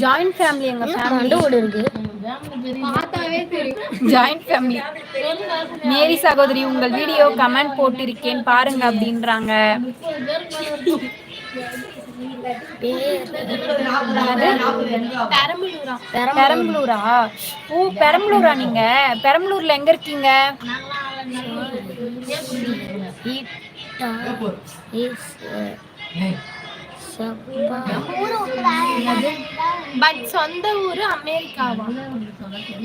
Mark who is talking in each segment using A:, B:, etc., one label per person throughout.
A: Joint family, எங்க family இருக்கு. பார்த்தாவே தெரியும் ஜாயிண்ட் ஃபேமிலி. மேரி சகோதரி உங்கள் வீடியோ கமெண்ட் போட்டிருக்கேன் பாருங்க அப்படின்றாங்க. பெரம்பலூரா? ஓ பெரம்பலூரா நீங்க? பெரம்பலூர்ல எங்க இருக்கீங்க? பட் சொந்த ஊரு அமெரிக்காவா?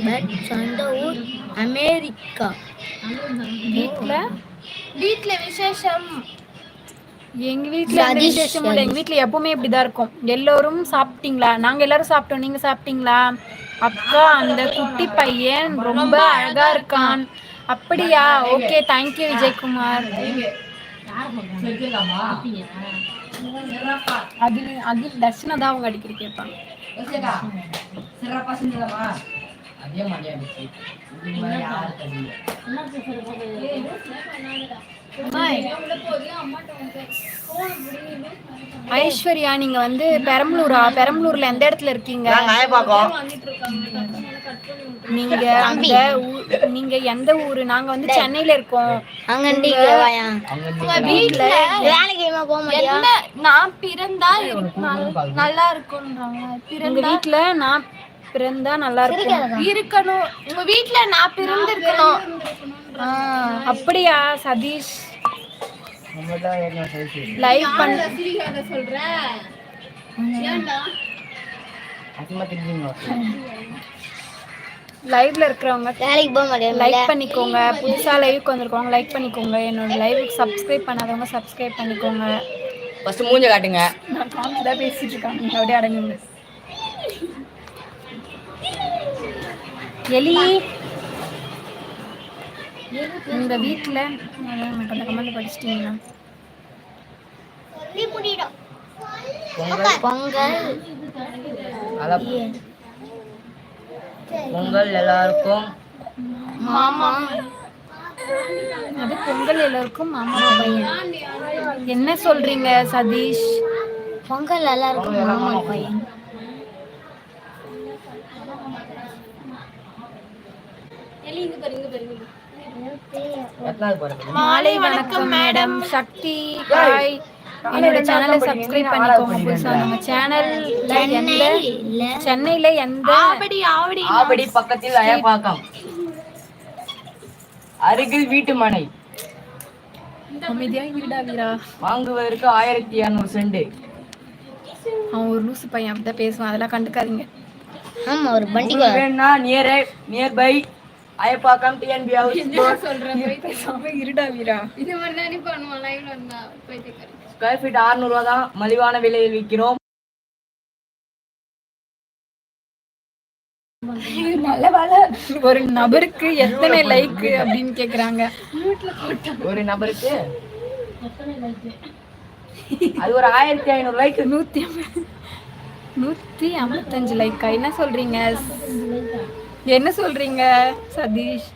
A: பட் சொந்த ஊர் அமெரிக்கா. வீட்ல விசேஷம். எங்க வீட்ல எந்த விசேஷமும் இல்லை. எங்க வீட்ல எப்பவுமே இப்படிதான் இருக்கும். எல்லோரும் சாப்பிட்டீங்களா? நாங்க எல்லாரும் சாப்பிட்டோம். நீங்க சாப்பிட்டீங்களா? அக்கா அந்த குட்டி பையன் ரொம்ப அழகா இருக்கான். அப்படியா? Okay thank you Vijayakumar. அகில் தர்ஷனா தான் அவங்க அடிக்கடி கேட்பாங்க. ஐஸ்வர்யா நீங்க வந்து பெரம்பலூரா? பெரம்பலூர்ல எந்த இடத்துல இருக்கீங்க? நீங்க நீங்க எந்த ஊரு? நாங்க வந்து சென்னையில இருக்கோம். நான் பிறந்தா நல்லா இருக்கும்ன்றாங்க. பிறந்த வீட்ல நான் பிறந்தா நல்லா இருக்கணும். உங்க வீட்ல நான் பிறந்து இருக்கணும். அப்படியா சதீஷ்? லைக் பண்ண சொல்றேன். லைவ்ல இருக்கிறவங்க லைக் பண்ணிக்கோங்க. புதுசா லைவுக்கு வந்திருக்கவங்க லைக் பண்ணிக்கோங்க. என்னோட லைவுக்கு சப்ஸ்கிரைப் பண்ணாதவங்க சப்ஸ்கிரைப் பண்ணிக்கோங்க. ஃபர்ஸ்ட் மூஞ்ச காட்டுங்க. நான் காமிச்சு தான் பேசிட்டு இருக்கேன். நீங்க அப்படியே அடங்குங்க. எலி உங்க வீட்ல எனக்கு அந்த கமெண்ட் படிச்சிட்டீங்களா? பொங்கல் எல்லாருக்கும் மாமா. அது பொங்கல் எல்லாருக்கும் மாமா பையன். என்ன சொல்றீங்க சதீஷ்? பொங்கல் எல்லாருக்கும் மாமா பையன். மாலை வணக்கம் மேடம். சக்தி ஹாய். என்னோட சேனலை சப்ஸ்கிரைப் பண்ணிக்கோங்க. புதுசா நம்ம சேனல்ல சென்னையில எந்த ஆவடி பக்கத்தில் அயப்பாக்கம் அருகில் வீட்டு மனை. அமைதியா இருடா வீரா. வாங்குவதற்கு 1200 சென்ட். அவன் ஒரு லூசு பையன் அப்படிதான் பேசுவான். அதெல்லாம் கண்டுக்காதீங்க. ஆமா ஒரு வண்டி வேணா near by Ayappakkam TNP house. என்ன சொல்றேன் போய் பேசாம இருடா வீரா. இது மாதிரி தான் நீ பண்ணுவா லைவ்ல வந்தா. ஸ்கொயர் ஃபீட் 600 ரூபாய் தான். மலிவான விலையில் விற்கிறோம். நல்ல வேலை. ஒரு நபருக்கு எத்தனை லைக் அப்படின்னு கேக்குறாங்க. ஒரு நபருக்கு அது ஒரு 1500 லைக். 155 லைக்கா? என்ன சொல்றீங்க? என்ன சொல்றீங்க சதீஷ்?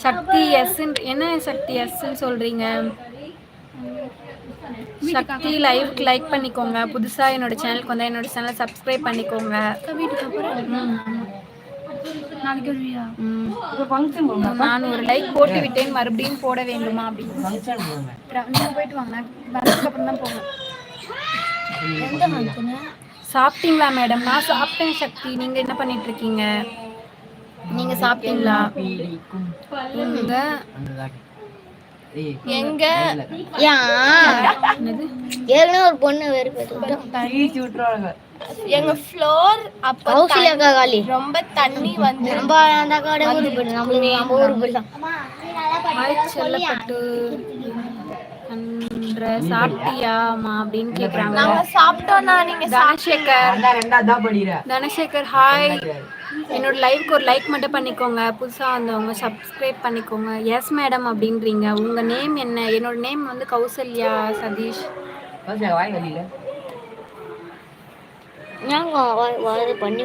A: சக்தி எஸ் என்ன சக்தி எஸ் சொல்றீங்க? சக்தி லைவ்க்கு லைக் பண்ணிக்கோங்க. புதுசா என்னோட சேனலுக்கு வந்தா என்னோட சேனலை சப்ஸ்கிரைப் பண்ணிக்கோங்க. நான் ஒரு லைக் போட்டு விட்டேன் மறுபடியும் போட வேண்டுமா அப்படின்னு போயிட்டு வாங்க. அப்புறம் தான் போங்க. சாப்பிட்டீங்களா மேடம்? நான் சாப்பிட்டேன் சக்தி. நீங்க என்ன பண்ணிட்டு இருக்கீங்க? நீங்க சாப்பிட்டீங்களா? எங்க ஏற்கனவே ஒரு பொண்ணு எங்க ஃப்ளோர் அப்ப ரொம்ப தண்ணி வந்து செல்லப்பட்டு சாப்பிட்டியாமா அப்படின்னு கேக்குறாங்க. நாங்க சாப்பிட்டோம்னா நீங்க தனசேகர் ஹாய். என்னோட லைவ்க்கு ஒரு லைக் மட்டும் பண்ணிக்கோங்க. புதுசாக வந்தவங்க சப்ஸ்கிரைப் பண்ணிக்கோங்க. எஸ் மேடம் அப்படின்றீங்க. உங்கள் நேம் என்ன? என்னோட நேம் வந்து கௌசல்யா சதீஷ். பண்ணி